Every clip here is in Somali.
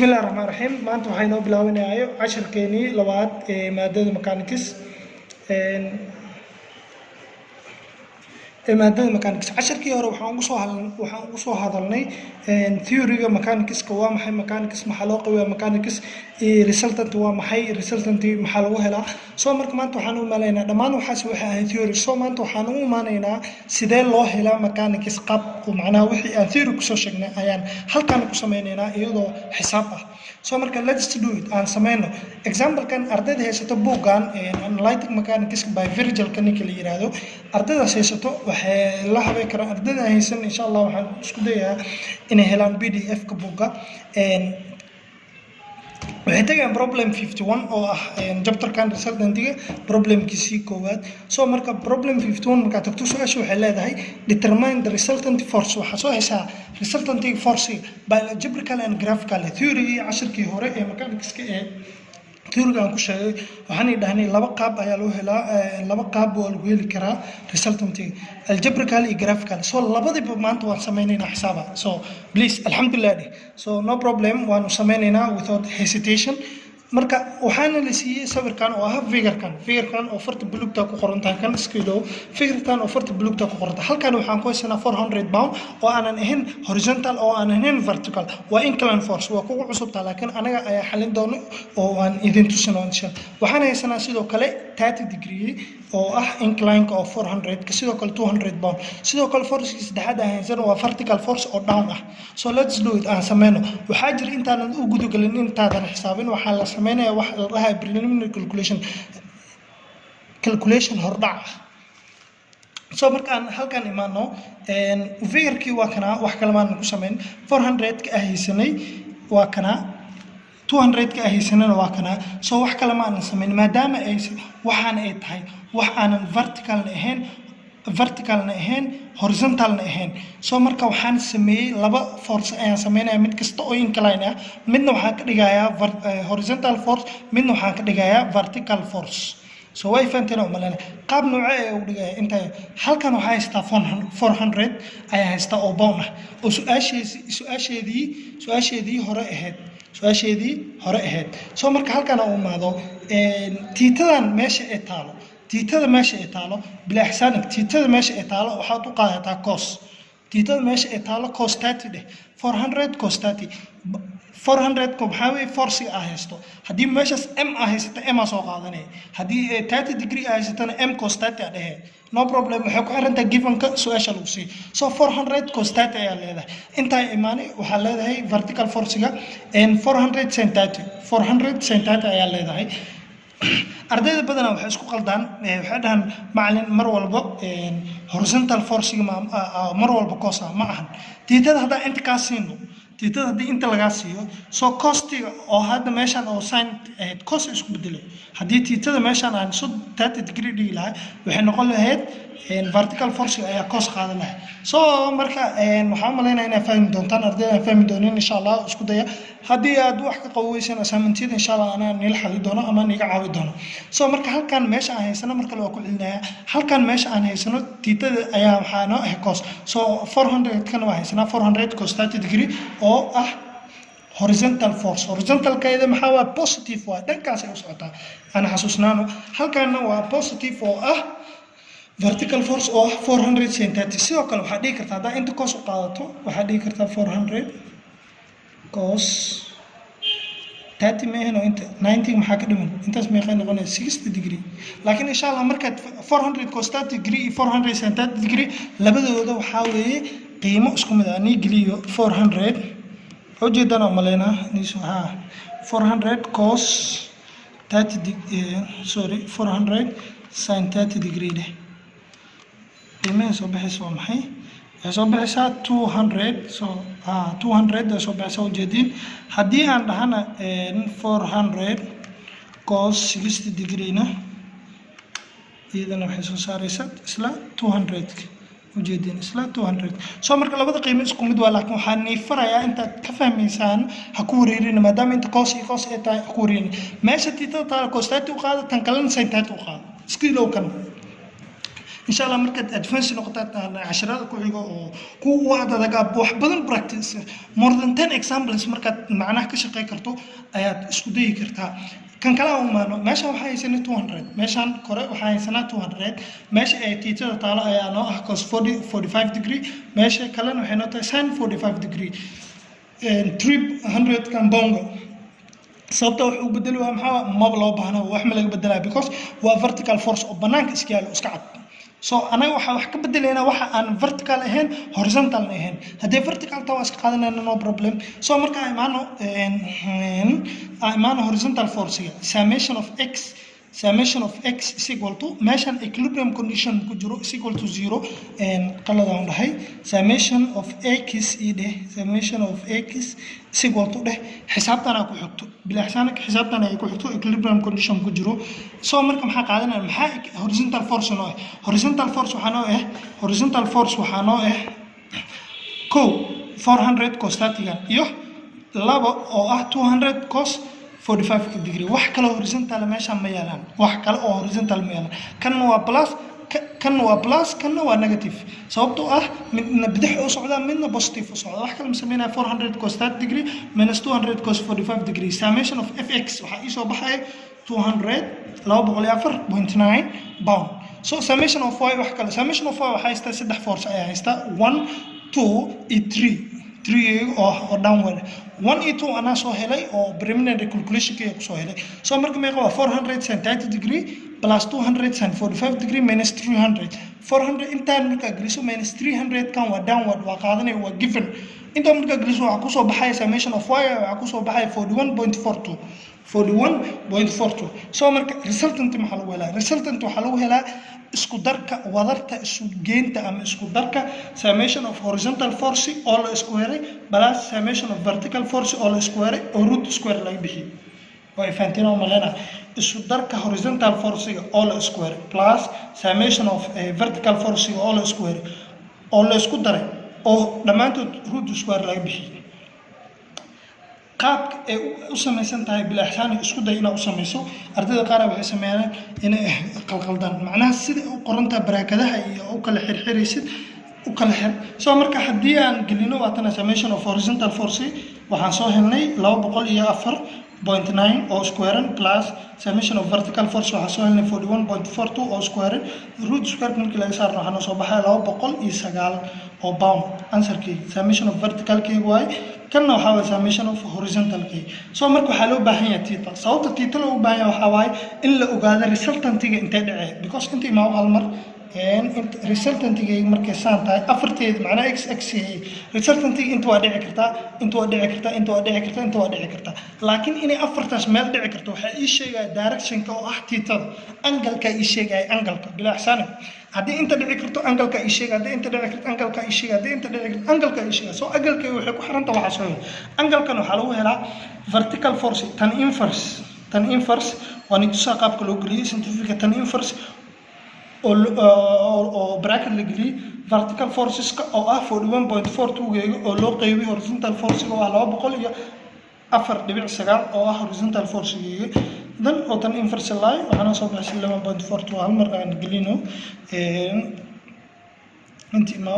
بسم الله الرحمن الرحيم maanta waxaynu bilaabanayay casharkeeni labaad ee maadada mechanics maadada mechanics casharkii hore waxaan ugu soo hadalnay theory-ga mechanics waa maxay mechanics maxaa loo qaybaa mechanics resultant waa maxay resultant maxaa lagu helaa soo marka maanta waxaan u maleynaa dhammaan waxaas waxa ahay theory soo maanta waxaan u imaaneynaa sidee loo helaa mechanics qab macnaha wixii aan theory ku soo sheegnay ayaan halkan ku sameyneynaa iyadoo xisaab ah soo marka let's do it aan sameyno example kan ardayda haysato buuggan analytic mechanics by Virgil Kanicki la yiraahdo ardaydaas haysato waxay la habeyn karaan ardayda haysan insha Allah waxaan isku dayaa inay helaan PDF ka buugga waxay tagaan problem 51 oo ah chapter kan resultantiga problemkiisii koowaad soo marka problem 51 marka tagto su'aasha waxay leedahay determine the resultant force waxa soo haysaa resultant force by algebraical and graphical theory casharkii hore ee mechanics-ka ee theory-ga aan ku sheegay waxaan idhahnay laba qaab ayaa loo helaa laba qaab oo lagu heli karaa resultant algebraical iyo graphical so labadiiba maanta waan sameynaynaa xisaaba so please alxamdulillah so no problem waan sameynaynaa without hesitation marka waxaan la siiyay sawirkan oo ah figurkan oo farta buluugta ku qoran tahay kan iskiilo figurkan oo farta buluugta ku qoran tahay halkan waxaan ku haysanaa 400 pound oo aanan ahayn horizontal oo aanan ahayn vertical waa inclined force waa kugu cusub tahay laakiin anaga ayaa xalin doono oo aan idin tusino insha waxaan haysanaa sidoo kale 30 degree oo ah incline oo 400 ka sidoo kale 200 pound sidoo kale force saddexaad ah haysan waa vertical force oo down ah so let's do it aan sameyno waxaa jira intaan u gudagalin intaadan xisaabin waxaa la sameynaya wax la dhahay preliminary calculation hordhac so markaan halkan imaano figure-kii waa kana wax kale maan ku sameyn 400 ka haysanay waa kana 200 ka haysanana waa kana so wax kale ma aan sameyn maadaama ay waxaan ay tahay wax aanan vertical na ahayn horizontal na ahayn so marka waxaan sameeyay laba force ayaan sameynaya mid kasta oo incline ah midna waxaan ka dhigayaa horizontal force midna waxaan ka dhigayaa vertical force so way fahanteen oo malana qaab nooca ay u dhigay inta halkan waxa haystaa 400 ayaa haystaa oo pound ah oo su'aasheedii hore ahayd so marka halkan oo imaado tiitadan meesha ay taalo tiitada meesha ay taalo bila xisaanik tiitada meesha ay taalo waxaad u qaadataa cos tiitada meesha ay taalo cos 30 dheh 400 cos 30 400 ko maxaa weeye force ah haysto haddii meeshaas m ah haysato m soo qaadanay haddii 30 degree ah haysatana m cos 30 ah dheh no problem waxay ku xiran tahay given ka su'aasha lagu sii so 400 cos 30 ayaa leedahay inta imaanay waxaa leedahay vertical force-ga 400 sin 30 ayaa leedahay ardayda badanaa waxay isku qaldaan waxay dhahan macallin mar walba horizontal force-ga mar walba cos ma ahan tiitada haddaan inta kaa siino tiitada haddii inta lagaa siiyo soo costiga oo hadda meeshaan oo sin ahayd cos isku bedelay haddii tiitada meeshaan aan 30 degree dhigi lahay waxay noqon lahayd vertical force ayaa cos qaadan lahay so marka waxaan maleynayaa inay fahmi doontaan ardayda fahmi doonaan insha Allah isku daya haddii aad wax ka qaweysan assignment-yada insha Allah ana nil xali doono ama niga caawi doono so marka halkan meesha aan haysano marka la ku celinayaa halkan meesha aan haysano tiitada ayaa waxaa noo ah cos so 400 kan waa haysanaa 400 cos 30 degree oo ah horizontal force horizontal kayda maxaa waa positive waa dhankaas ay u socotaa ana xasuusnaano halkan waa positive oo ah vertical force oo 400 sin 30 sidoo kale waxaa dhigi kartaa hadaa inta cos u qaadato waxaa dhigi kartaa 400 cos 30 meehno inta 90 maxaa ka dhiman intaas meeqay noqonaysaa 60 degree laakiin insha Allah markaad 400 cos 30 degree iyo 400 sin 30 degree labadooda waxaa weeye qiimo isku mid ah ani geliyo 400 ujeedana maleyna niso 400 cos 400 sin 30 degree dheh qiimaha soo baxaysa waa maxay waxay soo baxaysaa 200 so 200 soo baxaysa ujeedin haddii aan dhahana 400 cos 60 degree na iyadana waxay soo saaraysaa isla 200 ujeedin isla 200 so marka labada qiimo isku mid waa laakiin waxaan niifarayaa intaad ka fahmaysaan ha ku wareerin maadaama inta cos iyo cos ay tahay ku wareerin meesha tiitada taala cos 30 u qaada tan kalena sin 30 u qaada iskiilow kan insha Allah markaad advance noqotaad casharada ku xigo oo ku adaga wax badan practice more than 10 examples markaad macnaha ka shaqeyn karto ayaad isku dayi kartaa kan kala umaano meesha waxa haysanaa 200 meeshan kore waxa haysanaa 200 meesha ay tiitada taalo ayaa noo ah cos 45 degree meesha kalena waxay noo tahay sin 45 degree and 300 kan bongo sababta wax uu bedelo waa maxaa maba loo baahna wax ma laga bedelaa because waa vertical force oo banaanka iska yaalo iska cad so anaga waxa wax ka bedelayna waxa aan vertical ahayn horizontal ahayn hadii vertical tawa iska qaadanayna no problem so marka ay maano horizontal force summation of x is equal to meeshan equilibrium condition ku jiro is equal to 0 and qalada aan dhahay summation of x is equal to xisaabtana ku xigto bila xisaabtana ay ku xigto equilibrium condition ku jiro so marka maxaa qaadanayna maxaa horizontal force noo horizontal force waxa noo ko 400 cos 30 iyo labo oo ah 200 cos 45 degree wax kale horizontal meesha ma yaalaan wax kale oo horizontal ma yaalaan kan waa plus kan waa negative sababtoo ah midna bidix u socda midna positive u socda wax kale ma sameynaa 400 cos 30 degree minus 200 cos 45 degree summation of fx waxa ii soo baxay 200 204.9 pound so summation of y wax kale summation of y waxa haysta saddex force ayaa haysta 1 2 iyo 3 oo downward 1 iyo 2 ana soo helay oo preliminary calculation ka soo helay so marka meeqa waa 400 sin 30 degree plus 200 sin 45 degree minus 300 400 intaan marka geliso minus 300 kan waa downward waa qaadanay waa given inta marka geliso waxa ku soo baxay summation of y waxa ku soo baxay 41.42 so marka resultant waxa lagu helaa isku darka wadarta isu geynta ama isku darka summation of horizontal force oo la isku heray plus summation of vertical force oo la isku heray oo root square laga bixiyo way faantina malena isku darka horizontal force oo la isku heray plus summation of vertical force oo la isku heray oo la isku daray oo dhamaantood root square laga bixiyo qaabka ay u samaysan tahay bila ihsaan isku day inaad u samayso ardayda qaar waxay sameeyaan inay qalqaldaan macnaha sida u qoranta barakadaha iyo u kala xirxiraysid u kala xir soo marka hadii aan gelino waatana summation of horizontal force waxaan soo helnay 204.9 oo square plus summation of vertical force waxaan soo helnay 41.42 oo square root square markii laga saaro waxaan soo baxay 209 oo pound answerkii summation of vertical kii way kana waxa waa summation of horizontal kii soo marka waxa loo baahan yahay theta sababta theta loo baahan yahay waxa waay in la ogaado resultantiga intee dhacay because intii ma hal mar and resultantiga markay saan tahay afarteed macna x resultantiga inta waa dhici kartaa laakiin inay afartaas meel dhici karto waxa ii sheegay directionka oo ah theta angle-ka ii sheegay angle-ka bila ihsaan hadii inta dhici karto angle-ka ii sheegay hadii inta dhici karto angle-ka ii sheegay hadii inta dhici karto angle-ka ii sheegay soo angle-ka waxay ku xiran tahay waxa soo angle-kan waxa lagu helaa vertical force tan inverse waa nitusa qaabka loo geliyo scientific tan inverse oo bracket la geliyo vertical forces oo ah 41.42 geego oo loo qeybiyo horizontal force oo ah 204.9 oo ah horizontal force geego dan oo tan inverse line waxana soo baxay 11.42 hal mar aan gelino intii ma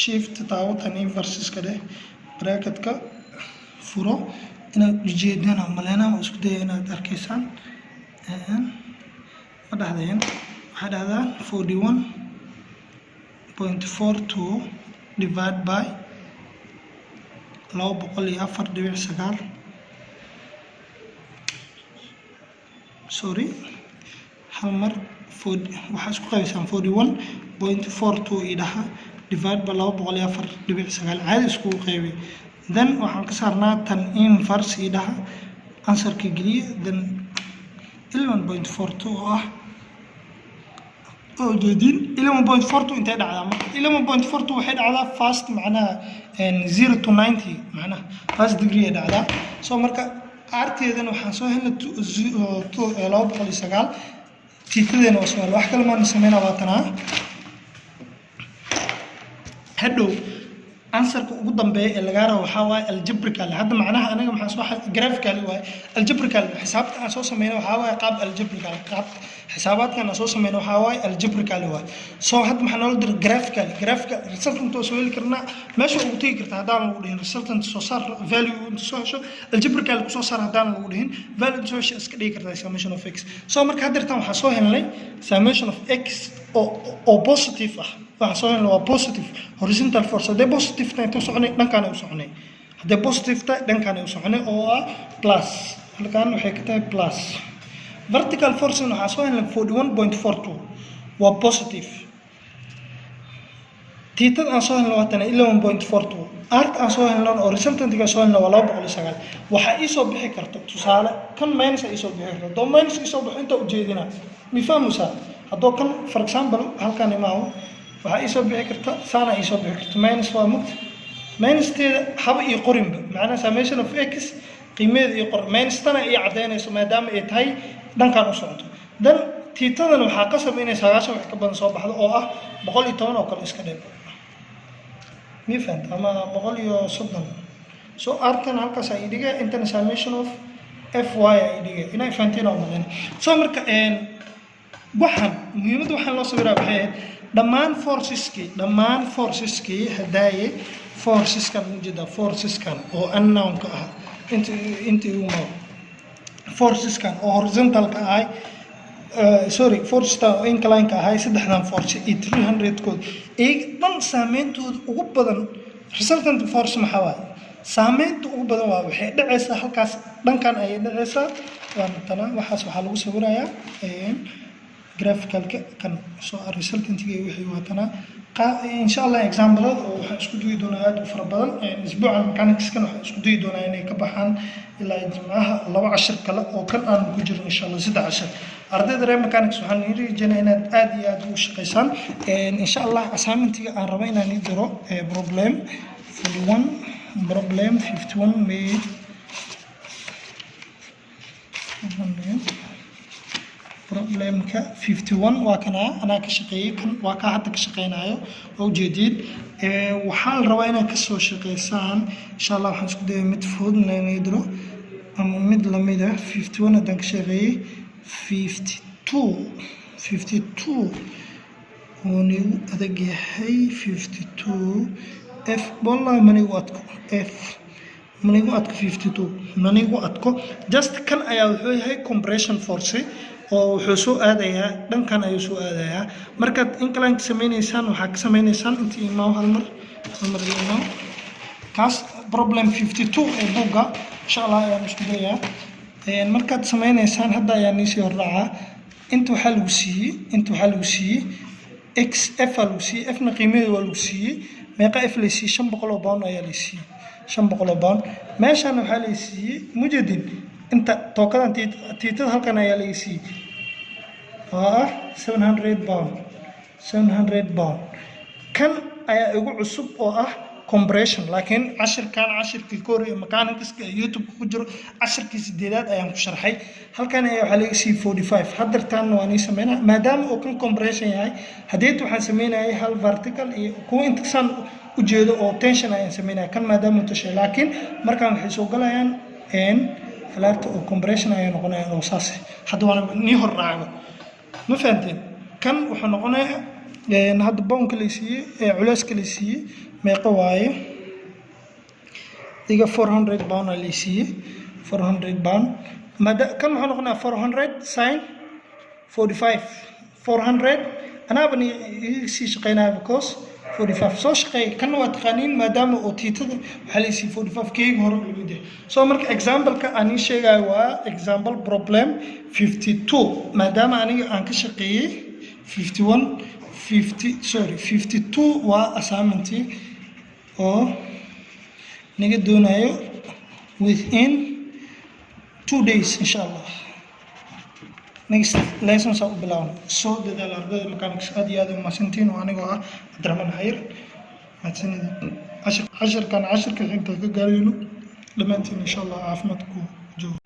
shift taawo tan inverse iska dheh bracket ka furo inaad ujeedana malena isku day inaad arkaysaan ma dhahdeen waxaa dhahdaa 41.42 divided by 204.9 sorry hal mar waxaa isku qaybisaan 41.42 idaha divided by 204.9 caadi isku qaybi then waxaan ka saarnaa tan inverse idaha answerka geliya then 11.42 oo ah oo jeedin 11.42 intee dhacdaa marka 11.42 waxay dhacdaa fast macnaha 0 to 90 macnaha fast degree dhacdaa soo marka arteedan waxaan soo helnay 209 tiitadeena waa su'aal wax kale ma sameynaa waatana hadhow answerka ugu dambeeya ee laga rabo waxaa waaye algebraical hadda macnaha anaga maxaa soo graphical waaye algebraical xisaabta aan soo sameeyno waxaa waaye qaab algebraical qaab xisaabaadkan aan soo sameeyno waxaa waaye algebraical waaye soo hadda maxaa noola diray graphical resultant oo soo heli karnaa meesha ugu tagi kartaa haddaan lagu dhihin resultant soo saar value inta soo hesho algebraical ku soo saar haddaan lagu dhihin value inta soo hesho iska dhigi kartaa summation of x soo marka haddeertan waxaa soo helnay summation of x oo positive ah waxaa soo helnay waa positive horizontal force haddee positive tahay inta soconay dhankaan u soconay haddee positive tahay dhankaan u soconay oo ah plus halkaan waxay ka tahay plus vertical force waxaa soo helnay 41.42 waa positive theta aan soo helnay waa 11.42 art aan soo helnay oo resultantiga soo helnay waa 209 waxaa ii soo bixi karto tusaale kan minus ii soo bixi karto doo minus ii soo bixi inta ujeedina mi fahmusaa haddoo kan for example halkaan imaawo waxaa ii soo bixi karta saana ii soo bixi karta minus waa mugta minusteeda haba iyo qorinba macnaha summation of x qiimeeda iyo qor minus tana ii caddaynayso maadaama ay tahay dhankaan u socoto dan tiitadan waxaa qasab inay 9 wax ka badan soo baxdo oo ah 110 oo kale iska dheer mi fahanta ama 130 so arkan halkaas ay dhiga intana summation of fy ay dhiga inay fahanteen oo madan so marka waxaan muhiimada waxaan loo sawiraa waxay dhammaan forceski hadaaye forceskan mujida forceskan oo unknown ka ah inta ugu ma forceskan oo horizontal ka ah sorry forcesta incline ka ahay saddexdan force iyo 300 kood ee dhan saameyntooda ugu badan resultant force maxaa waaye saameynta ugu badan waa waxay dhacaysaa halkaas dhankan ay dhacaysaa waa matala waxaas waxaa lagu sawirayaa graphicalka kan soo resultantiga wixii waatana insha Allah example oo waxaan isku duwi doonaa aad u fara badan isbuucan mechanics kan waxaan isku duwi doonaa inay ka baxaan ilaa jimcaha 2 cashar kale oo kan aan ku jiro insha Allah 3 cashar ardayda reer mechanics waxaan rajaynayaa inaad aad iyo aad u shaqeysaan insha Allah assignmentiga aan rabo inaan diro problem 41 problem 51 may problemka 51 waa kana anaa ka shaqeeyay kan waa ka hadda ka shaqeynayo oo jeedid waxaan rabaa inaad ka soo shaqeysaan insha Allah waxaan isku dayaa mid fudud inaan idro ama mid lamid ah 51 haddaan ka shaqeeyay 52 oo nigu adag yahay 52 f wallahi manigu adko f manigu adko 52 manigu adko just kan ayaa wuxuu yahay compression force oo wuxuu soo aadayaa dhankan ayuu soo aadayaa markaad incline sameynaysaan waxaa ka sameynaysaan intii imaam hal mar imaam kaas problem 52 ee buugga insha Allah ayaan isku dayaa markaad sameynaysaan hadda ayaan isii horraacaa inta waxaa lagu siiyey x f lagu siiyey f na qiimaheedu waa lagu siiyey meeqa f la siiyey 500 pound ayaa la siiyey 500 pound meeshaan waxaa la siiyey mujadid inta tookadan tiitada halkan ayaa la siiyey waa 700 pound kan ayaa ugu cusub oo ah compression laakiin cashirkii koor ee mechanics ee YouTube ku jiro cashirkii 8aad ayaan ku sharxay halkan ayaa waxa laga siiyey 45 haddartan waan sameynaa maadaama uu kan compression yahay hadeed waxaan sameynayay hal vertical iyo kuwa intasan u jeedo oo tension ayaan sameynaa kan maadaama uu tashay laakiin markaan waxay soo galayaan falaarta oo compression ayaa noqonaya oo saas hadda waan nii hor raaco ma fahanteen kan wuxuu noqonayaa hadda bound la siiyey culeyska la siiyey meeqa waaye diga 400 pound la siiyey 400 pound kan wuxuu noqonayaa 400 sin 45 400 anaaba ni sii shaqeynaa because 45 soo shaqeey kan waa taqaaniin maadaama oo tiitada waxa la siiyey 45 keeg hore lagu diray soo marka example ka aan sheegay waa example problem 52 maadaama aniga aan ka shaqeeyay 52 waa assignment oo niga doonayo within 2 days insha Allah next lesson sa u bilaawno soo dadaal ardayda mechanics aad iyo aad u mahadsantiin oo anigoo ah Abdiraxmaan Xayir mahadsanid cashirkan inta ka gaarayno dhamaantiin insha Allah caafimaad ku joogo